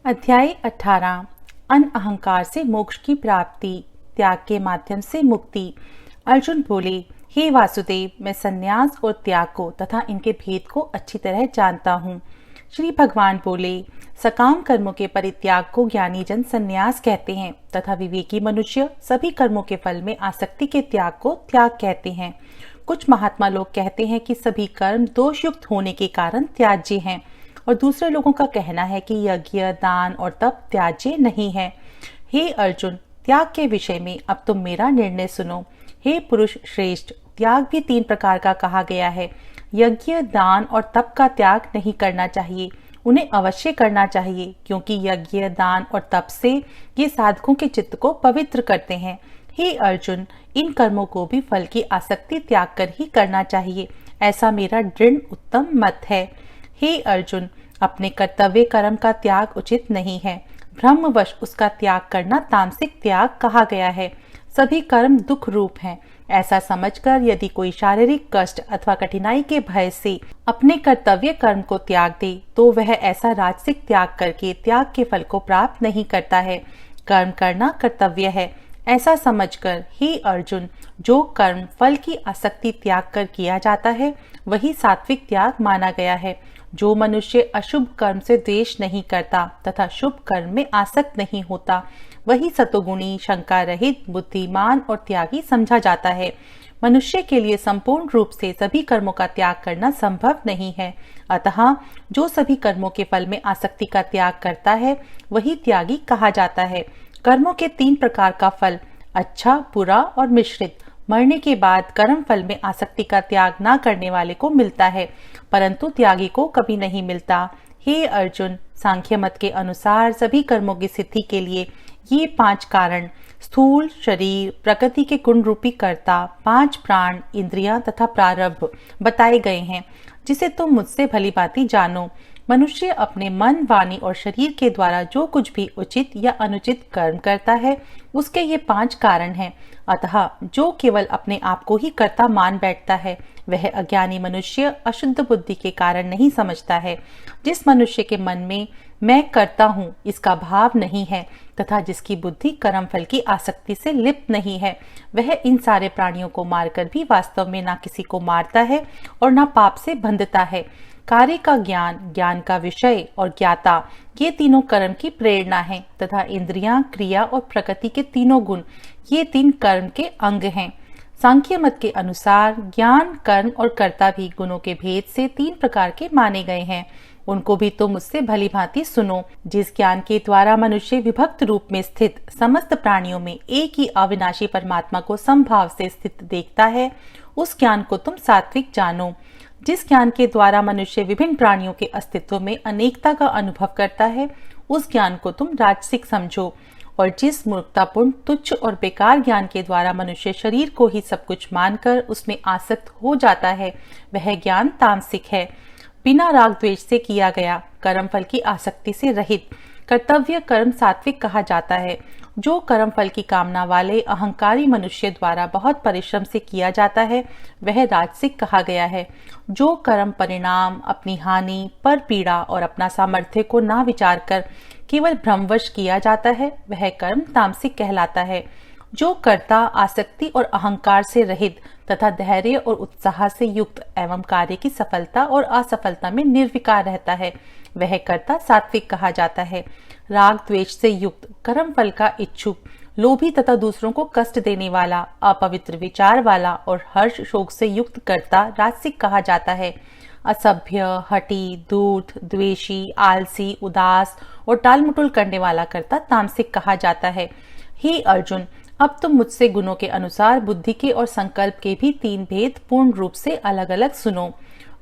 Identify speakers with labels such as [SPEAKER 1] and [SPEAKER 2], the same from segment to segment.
[SPEAKER 1] अध्याय 18 अन अहंकार से मोक्ष की प्राप्ति, त्याग के माध्यम से मुक्ति। अर्जुन बोले, हे वासुदेव, मैं संन्यास और त्याग को तथा इनके भेद को अच्छी तरह जानता हूँ। श्री भगवान बोले, सकाम कर्मों के परित्याग को ज्ञानी जन संन्यास कहते हैं तथा विवेकी मनुष्य सभी कर्मों के फल में आसक्ति के त्याग को त्याग कहते हैं। कुछ महात्मा लोग कहते हैं कि सभी कर्म दोषयुक्त होने के कारण त्याज्य हैं और दूसरे लोगों का कहना है कि यज्ञ, दान और तप त्याज्य नहीं है। हे अर्जुन, त्याग के विषय में अब तुम मेरा निर्णय सुनो। हे पुरुष श्रेष्ठ, त्याग भी 3 प्रकार का कहा गया है। यज्ञ, दान और तप का त्याग नहीं करना चाहिए, उन्हें अवश्य करना चाहिए, क्योंकि यज्ञ, दान और तप से ये साधकों के चित्त को पवित्र करते हैं। हे अर्जुन, इन कर्मों को भी फल की आसक्ति त्याग कर ही करना चाहिए, ऐसा मेरा दृढ़ उत्तम मत है। हे अर्जुन, अपने कर्तव्य कर्म का त्याग उचित नहीं है, भ्रमवश उसका त्याग करना तामसिक त्याग कहा गया है। सभी कर्म दुख रूप हैं, ऐसा समझकर यदि कोई शारीरिक कष्ट अथवा कठिनाई के भय से अपने कर्तव्य कर्म को त्याग दे तो वह ऐसा राजसिक त्याग करके त्याग के फल को प्राप्त नहीं करता है। कर्म करना कर्तव्य है, ऐसा समझकर हे अर्जुन, जो कर्म फल की आसक्ति त्याग कर किया जाता है वही सात्विक त्याग माना गया है। जो मनुष्य अशुभ कर्म से द्वेष नहीं करता तथा शुभ कर्म में आसक्त नहीं होता वही सतोगुणी, शंका रहित, बुद्धिमान और त्यागी समझा जाता है। मनुष्य के लिए संपूर्ण रूप से सभी कर्मों का त्याग करना संभव नहीं है, अतः जो सभी कर्मों के फल में आसक्ति का त्याग करता है वही त्यागी कहा जाता है। कर्मों के 3 प्रकार का फल, अच्छा, बुरा और मिश्रित, मरने के बाद कर्म फल में आसक्ति का त्याग न करने वाले को मिलता है, परंतु त्यागी को कभी नहीं मिलता। हे अर्जुन, सांख्य मत के अनुसार सभी कर्मों की सिद्धि के लिए ये 5 कारण, स्थूल शरीर, प्रकृति के गुण रूपी कर्ता, 5 प्राण, इंद्रियां तथा प्रारब्ध बताए गए हैं, जिसे तुम मुझसे भली भांति जानो। मनुष्य अपने मन, वाणी और शरीर के द्वारा जो कुछ भी उचित या अनुचित कर्म करता है उसके ये 5 कारण हैं। अतः जो केवल अपने आप को ही कर्ता मान बैठता है वह अज्ञानी मनुष्य अशुद्ध बुद्धि के कारण नहीं समझता है। जिस मनुष्य के मन में मैं करता हूँ इसका भाव नहीं है तथा जिसकी बुद्धि कर्म फल की आसक्ति से लिप्त नहीं है, वह इन सारे प्राणियों को मारकर भी वास्तव में ना किसी को मारता है और ना पाप से बंधता है। कार्य का ज्ञान, ज्ञान का विषय और ज्ञाता, ये तीनों कर्म की प्रेरणा हैं तथा इंद्रियां, क्रिया और प्रकृति के तीनों गुण, ये 3 कर्म के अंग हैं। सांख्य मत के अनुसार ज्ञान, कर्म और कर्ता भी गुणों के भेद से 3 प्रकार के माने गए हैं। उनको भी तुम मुझसे भली भांति सुनो। जिस ज्ञान के द्वारा मनुष्य विभक्त रूप में स्थित समस्त प्राणियों में एक ही अविनाशी परमात्मा को समभाव से स्थित देखता है, उस ज्ञान को तुम सात्विक जानो। जिस ज्ञान के द्वारा मनुष्य विभिन्न प्राणियों के अस्तित्व में अनेकता का अनुभव करता है उस ज्ञान को तुम राजसिक समझो। और जिस मूर्खतापूर्ण, तुच्छ और बेकार ज्ञान के द्वारा मनुष्य शरीर को ही सब कुछ मानकर उसमें आसक्त हो जाता है वह ज्ञान तामसिक है। बिना राग द्वेष से किया गया, कर्म फल की आसक्ति से रहित कर्तव्य कर्म सात्विक कहा जाता है। जो कर्म फल की कामना वाले अहंकारी मनुष्य द्वारा बहुत परिश्रम से किया जाता है वह राजसिक कहा गया है। जो कर्म परिणाम, अपनी हानि, पर पीड़ा और अपना सामर्थ्य को ना विचार कर केवल भ्रमवश किया जाता है वह कर्म तामसिक कहलाता है। जो कर्ता आसक्ति और अहंकार से रहित तथा धैर्य और उत्साह से युक्त एवं कार्य की सफलता और असफलता में निर्विकार रहता है वह कर्ता सात्विक कहा जाता है। राग द्वेष से युक्त, कर्म फल का इच्छुक, लोभी तथा दूसरों को कष्ट देने वाला, अपवित्र विचार वाला और हर्ष शोक से युक्त कर्ता राजसिक कहा जाता है। असभ्य, हठी, धूर्त, द्वेषी, आलसी, उदास और टालमटोल करने वाला कर्ता तामसिक कहा जाता है। हे अर्जुन, अब तुम मुझसे गुणों के अनुसार बुद्धि के और संकल्प के भी 3 भेद पूर्ण रूप से अलग अलग सुनो।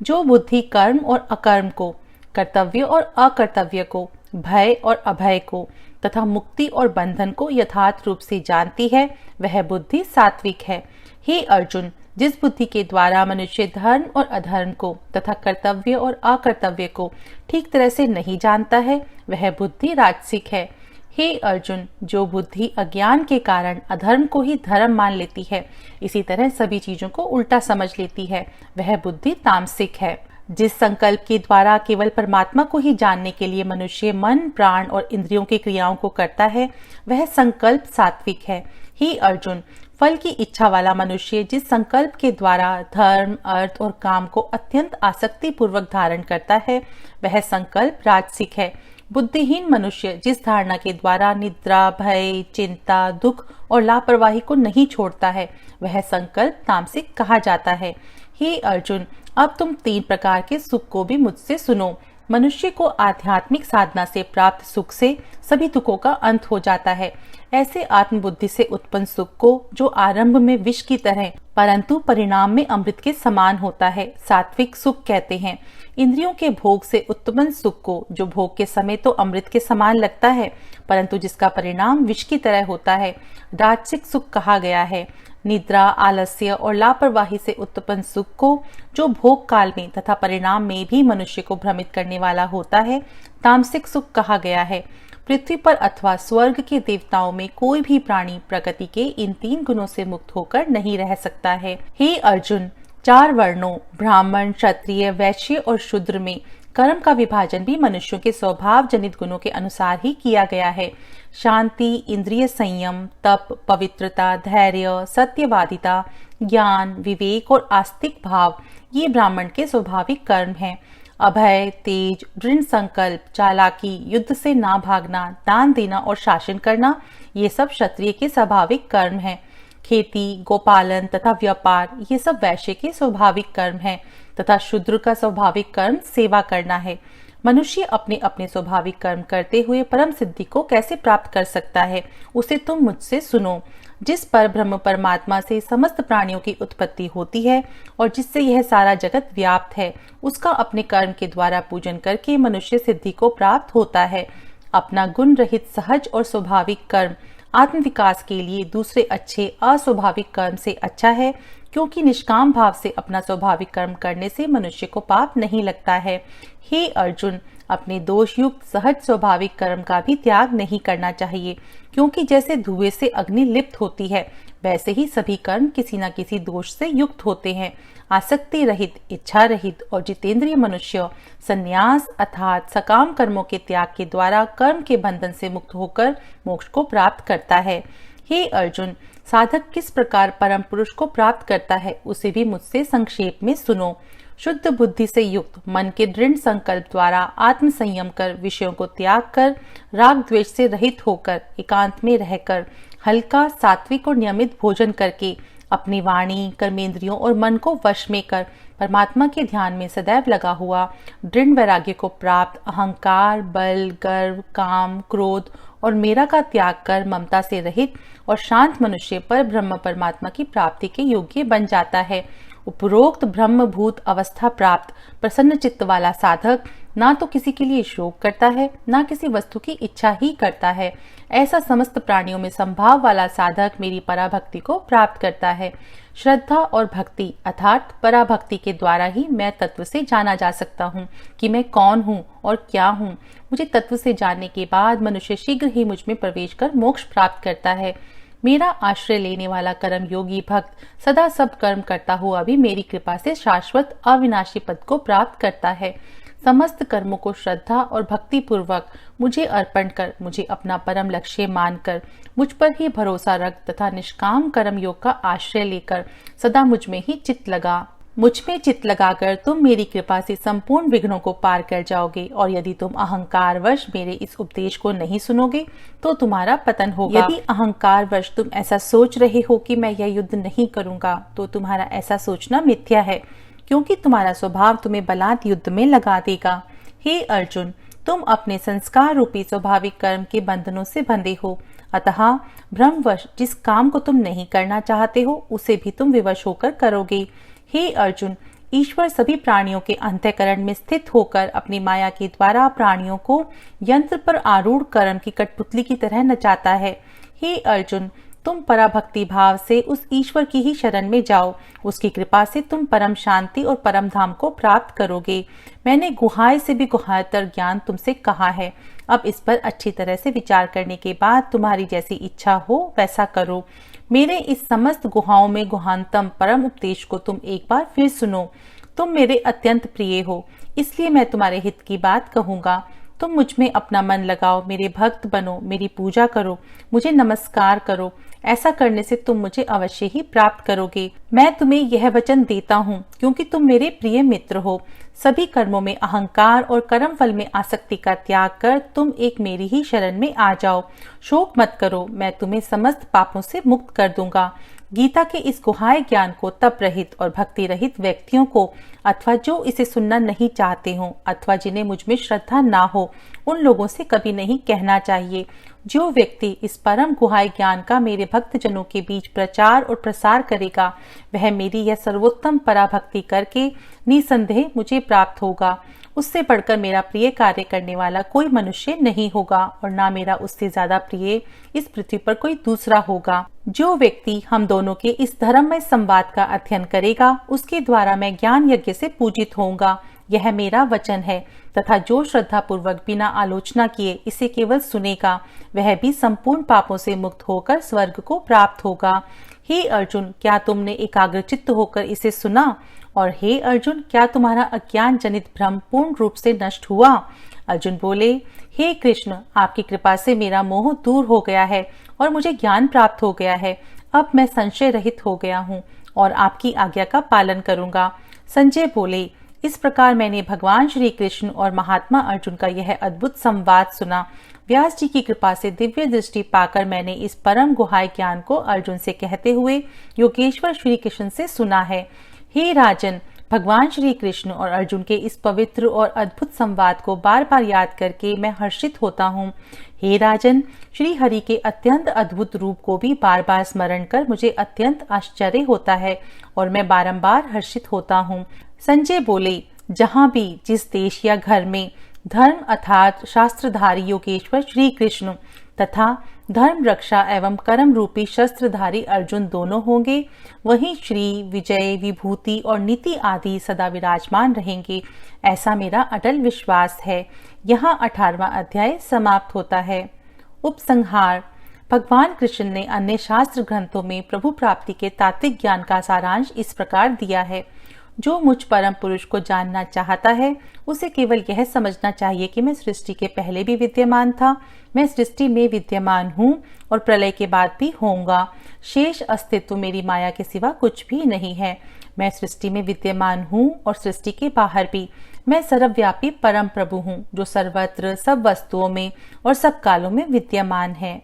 [SPEAKER 1] जो बुद्धि कर्म और अकर्म को, कर्तव्य और अकर्तव्य को, भय और अभय को तथा मुक्ति और बंधन को यथार्थ रूप से जानती है वह बुद्धि सात्विक है। हे अर्जुन, जिस बुद्धि के द्वारा मनुष्य धर्म और अधर्म को तथा कर्तव्य और अकर्तव्य को ठीक तरह से नहीं जानता है वह बुद्धि राजसिक है। हे अर्जुन, जो बुद्धि अज्ञान के कारण अधर्म को ही धर्म मान लेती है, इसी तरह सभी चीजों को उल्टा समझ लेती है, वह बुद्धि तामसिक है। जिस संकल्प के द्वारा केवल परमात्मा को ही जानने के लिए मनुष्य मन, प्राण और इंद्रियों की क्रियाओं को करता है, वह संकल्प सात्विक है। हे अर्जुन, फल की इच्छा वाला मनुष्य जिस संकल्प के द्वारा धर्म, अर्थ और काम को अत्यंत आसक्ति पूर्वक धारण करता है, वह संकल्प राजसिक है। बुद्धिहीन मनुष्य जिस धारणा के द्वारा निद्रा, भय, चिंता, दुख और लापरवाही को नहीं छोड़ता है, वह संकल्प तामसिक कहा जाता है। हे अर्जुन, अब तुम 3 प्रकार के सुख को भी मुझसे सुनो। मनुष्य को आध्यात्मिक साधना से प्राप्त सुख से सभी दुखों का अंत हो जाता है। ऐसे आत्मबुद्धि से उत्पन्न सुख को, जो आरंभ में विष की तरह परंतु परिणाम में अमृत के समान होता है, सात्विक सुख कहते हैं। इंद्रियों के भोग से उत्पन्न सुख को, जो भोग के समय तो अमृत के समान लगता है परंतु जिसका परिणाम विष की तरह होता है, राजसिक सुख कहा गया है। निद्रा, आलस्य और लापरवाही से उत्पन्न सुख को, जो भोग काल में तथा परिणाम में भी मनुष्य को भ्रमित करने वाला होता है, तामसिक सुख कहा गया है। पृथ्वी पर अथवा स्वर्ग के देवताओं में कोई भी प्राणी प्रकृति के इन 3 गुणों से मुक्त होकर नहीं रह सकता है। हे अर्जुन, 4 वर्णों ब्राह्मण, क्षत्रिय, वैश्य और शूद्र में कर्म का विभाजन भी मनुष्यों के स्वभाव जनित गुणों के अनुसार ही किया गया है। शांति, इंद्रिय संयम, तप, पवित्रता, धैर्य, सत्यवादिता, ज्ञान, विवेक और आस्तिक भाव ये ब्राह्मण के स्वाभाविक कर्म हैं। अभय, तेज, दृढ़ संकल्प, चालाकी, युद्ध से ना भागना, दान देना और शासन करना ये सब क्षत्रिय के स्वाभाविक कर्म हैं। खेती, गोपालन तथा व्यापार ये सब वैश्य के स्वाभाविक कर्म हैं तथा शूद्र का स्वाभाविक कर्म सेवा करना है। मनुष्य अपने अपने स्वाभाविक कर्म करते हुए परम सिद्धि को कैसे प्राप्त कर सकता है, उसे तुम मुझसे सुनो। जिस पर ब्रह्म परमात्मा से समस्त प्राणियों की उत्पत्ति होती है और जिससे यह सारा जगत व्याप्त है, उसका अपने कर्म के द्वारा पूजन करके मनुष्य सिद्धि को प्राप्त होता है। अपना गुण रहित सहज और स्वाभाविक कर्म आत्म विकास के लिए दूसरे अच्छे अस्वाभाविक कर्म से अच्छा है, क्योंकि निष्काम भाव से अपना स्वाभाविक कर्म करने से मनुष्य को पाप नहीं लगता है। हे अर्जुन, अपने दोष युक्त सहज स्वाभाविक कर्म का भी त्याग नहीं करना चाहिए, क्योंकि जैसे धुएं से अग्नि लिप्त होती है, वैसे ही सभी कर्म किसी न किसी दोष से युक्त होते हैं। आसक्ति रहित, इच्छा रहित और जितेंद्रिय मनुष्य संन्यास अर्थात सकाम कर्मों के त्याग के द्वारा कर्म के बंधन से मुक्त होकर मोक्ष को प्राप्त करता है। हे अर्जुन, साधक किस प्रकार परम पुरुष को प्राप्त करता है, उसे भी मुझसे संक्षेप में सुनो। शुद्ध बुद्धि से युक्त मन के दृढ़ संकल्प द्वारा आत्म संयम कर, विषयों को त्याग कर, राग द्वेष से रहित होकर, एकांत में रहकर, हल्का, सात्विक और नियमित भोजन करके, अपनी वाणी, कर्मेंद्रियों और मन को वश में कर परमात्मा के ध्यान में सदैव लगा हुआ दृढ़ वैराग्य को प्राप्त, अहंकार, बल, गर्व, काम, क्रोध और मेरा का त्याग कर ममता से रहित और शांत मनुष्य पर ब्रह्म परमात्मा की प्राप्ति के योग्य बन जाता है। उपरोक्त ब्रह्मभूत अवस्था प्राप्त प्रसन्न चित्त वाला साधक ना तो किसी के लिए शोक करता है, ना किसी वस्तु की इच्छा ही करता है। ऐसा समस्त प्राणियों में संभाव वाला साधक मेरी पराभक्ति को प्राप्त करता है। श्रद्धा और भक्ति अर्थात पराभक्ति के द्वारा ही मैं तत्व से जाना जा सकता हूँ कि मैं कौन हूँ और क्या हूँ। मुझे तत्व से जानने के बाद मनुष्य शीघ्र ही मुझ में प्रवेश कर मोक्ष प्राप्त करता है। मेरा आश्रय लेने वाला कर्म योगी भक्त सदा सब कर्म करता हुआ भी मेरी कृपा से शाश्वत अविनाशी पद को प्राप्त करता है। समस्त कर्मों को श्रद्धा और भक्ति पूर्वक मुझे अर्पण कर, मुझे अपना परम लक्ष्य मानकर, मुझ पर ही भरोसा रख तथा निष्काम कर्म योग का आश्रय लेकर सदा मुझ में ही चित्त लगा। मुझ में चित्त लगाकर तुम मेरी कृपा से संपूर्ण विघ्नों को पार कर जाओगे, और यदि तुम अहंकारवश मेरे इस उपदेश को नहीं सुनोगे तो तुम्हारा पतन होगा। यदि अहंकारवश तुम ऐसा सोच रहे हो कि मैं यह युद्ध नहीं करूंगा, तो तुम्हारा ऐसा सोचना मिथ्या है, क्योंकि तुम्हारा स्वभाव तुम्हें बलात् युद्ध में लगा देगा। हे अर्जुन, तुम अपने संस्कार रूपी स्वाभाविक कर्म के बंधनों से बंधे हो, अतः भ्रमवश जिस काम को तुम नहीं करना चाहते हो उसे भी तुम विवश होकर करोगे। हे अर्जुन, ईश्वर सभी प्राणियों के अंतःकरण में स्थित होकर अपनी माया के द्वारा प्राणियों को यंत्र पर आरूढ़ कर्म की कठपुतली की तरह नचाता है। हे अर्जुन, तुम पराभक्ति भाव से उस ईश्वर की ही शरण में जाओ, उसकी कृपा से तुम परम शांति और परम धाम को प्राप्त करोगे। मैंने गुहाय से भी गुहायतर ज्ञान तुमसे कहा है, अब इस पर अच्छी तरह से विचार करने के बाद तुम्हारी जैसी इच्छा हो वैसा करो। मेरे इस समस्त गुहाओं में गुहांतम परम उपदेश को तुम एक बार फिर सुनो। तुम मेरे अत्यंत प्रिय हो, इसलिए मैं तुम्हारे हित की बात कहूंगा। तुम मुझ में अपना मन लगाओ, मेरे भक्त बनो, मेरी पूजा करो, मुझे नमस्कार करो। ऐसा करने से तुम मुझे अवश्य ही प्राप्त करोगे। मैं तुम्हें यह वचन देता हूँ क्योंकि तुम मेरे प्रिय मित्र हो। सभी कर्मों में अहंकार और कर्म फल में आसक्ति का त्याग कर तुम एक मेरी ही शरण में आ जाओ। शोक मत करो, मैं तुम्हें समस्त पापों से मुक्त कर दूंगा। गीता के इस गुहाय ज्ञान को तप रहित और भक्ति रहित व्यक्तियों को, अथवा जो इसे सुनना नहीं चाहते हों अथवा जिन्हें मुझ में श्रद्धा ना हो, उन लोगों से कभी नहीं कहना चाहिए। जो व्यक्ति इस परम गुहाय ज्ञान का मेरे भक्त जनों के बीच प्रचार और प्रसार करेगा, वह मेरी यह सर्वोत्तम पराभक्ति करके निसंदेह मुझे प्राप्त होगा। उससे बढ़कर मेरा प्रिय कार्य करने वाला कोई मनुष्य नहीं होगा और ना मेरा उससे ज्यादा प्रिय इस पृथ्वी पर कोई दूसरा होगा। जो व्यक्ति हम दोनों के इस धर्ममय संवाद का अध्ययन करेगा, उसके द्वारा मैं ज्ञान यज्ञ से पूजित होऊंगा। यह मेरा वचन है। तथा जो श्रद्धा पूर्वक बिना आलोचना किए इसे केवल सुनेगा, वह भी संपूर्ण पापों से मुक्त होकर स्वर्ग को प्राप्त होगा। हे अर्जुन, क्या तुमने एकाग्रचित्त होकर इसे सुना? और हे अर्जुन, क्या तुम्हारा अज्ञान जनित भ्रम पूर्ण रूप से नष्ट हुआ? अर्जुन बोले, हे कृष्ण, आपकी कृपा से मेरा मोह दूर हो गया है और मुझे ज्ञान प्राप्त हो गया है। अब मैं संशय रहित हो गया हूँ और आपकी आज्ञा का पालन करूंगा। संजय बोले, इस प्रकार मैंने भगवान श्री कृष्ण और महात्मा अर्जुन का यह अद्भुत संवाद सुना। व्यास जी की कृपा से दिव्य दृष्टि पाकर मैंने इस परम गुहाय ज्ञान को अर्जुन से कहते हुए योगेश्वर श्री कृष्ण से सुना है। हे राजन, भगवान श्री कृष्ण और अर्जुन के इस पवित्र और अद्भुत संवाद को बार बार याद करके मैं हर्षित होता हूँ। हे राजन, श्री हरि के अत्यंत अद्भुत रूप को भी बार बार स्मरण कर मुझे अत्यंत आश्चर्य होता है और मैं बारंबार हर्षित होता हूँ। संजय बोले, जहाँ भी जिस देश या घर में धर्म अर्थात शास्त्रधारी योगेश्वर श्री कृष्ण तथा धर्म रक्षा एवं कर्म रूपी शस्त्रधारी अर्जुन दोनों होंगे, वहीं श्री, विजय, विभूति और नीति आदि सदा विराजमान रहेंगे। ऐसा मेरा अटल विश्वास है। यहाँ 18वां अध्याय समाप्त होता है। उपसंहार। भगवान कृष्ण ने अन्य शास्त्र ग्रंथों में प्रभु प्राप्ति के तात्विक ज्ञान का सारांश इस प्रकार दिया है। जो मुझ परम पुरुष को जानना चाहता है, उसे केवल यह समझना चाहिए कि मैं सृष्टि के पहले भी विद्यमान था, मैं सृष्टि में विद्यमान हूँ और प्रलय के बाद भी होऊंगा। शेष अस्तित्व मेरी माया के सिवा कुछ भी नहीं है। मैं सृष्टि में विद्यमान हूँ और सृष्टि के बाहर भी। मैं सर्वव्यापी परम प्रभु हूँ जो सर्वत्र सब वस्तुओं में और सब कालों में विद्यमान है।